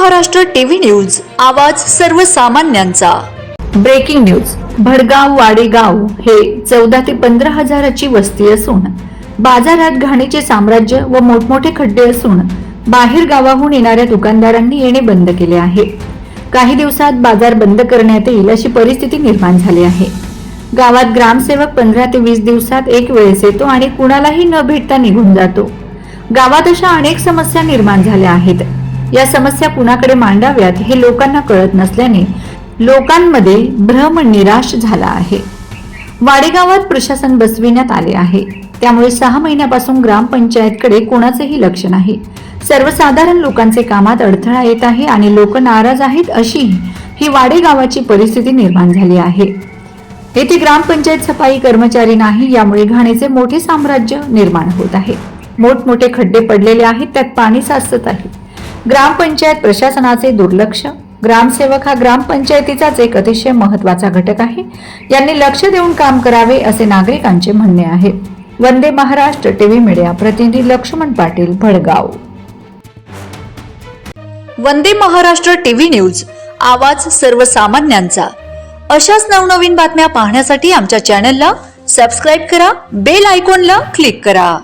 Maharashtra TV news, आवाज सर्वसामान्यांचा। Breaking news. Bhadgaon Wadegaon हे 14 ते 15 हजाराची वस्ती असून बाजारात घाणीचे साम्राज्य व मोठमोठे खड्डे असून बाहेर गावाहून येणाऱ्या दुकानदारांनी येणे बंद केले आहे। काही दिवसात बाजार बंद करण्यात येईल अशी परिस्थिती निर्माण झाली आहे। गावात ग्रामसेवक 15 ते 20 दिवसात एक वेळेस येतो आणि कुणालाही न भेटता निघून जातो। गावात अशा अनेक समस्या निर्माण झाल्या आहेत। या समस्या कुणाकडे मांडाव्यात हे लोकांना कळत नसल्याने लोकांमध्ये भ्रम निराश झाला आहे। वाडेगावात प्रशासन बसविण्यात आले आहे, त्यामुळे 6 महिन्यापासून ग्रामपंचायतकडे कोणाचेही लक्ष नाही। सर्वसाधारण लोकांचे कामात अडथळा येत आहे आणि लोक नाराज आहेत अशी ही वाडेगावाची परिस्थिती निर्माण झाली आहे। येथे ग्रामपंचायत सफाई कर्मचारी नाही, यामुळे घाणीचे मोठे साम्राज्य निर्माण होत आहे। मोठमोठे खड्डे पडलेले आहेत, त्यात पाणी साचत आहे। ग्रामपंचायत प्रशासनाचे दुर्लक्ष। ग्रामसेवक हा ग्रामपंचायतीचाच एक अतिशय महत्त्वाचा घटक आहे, यांनी लक्ष देऊन काम करावे असे नागरिकांचे म्हणणे आहे। वंदे महाराष्ट्र टीव्ही मीडिया प्रतिनिधी लक्ष्मण पाटील, भडगाव। वंदे महाराष्ट्र टीव्ही न्यूज, आवाज सर्वसामान्यांचा। अशाच नवनवीन बातम्या पाहण्यासाठी आमच्या चॅनलला सबस्क्राइब करा, बेल आयकॉनला क्लिक करा।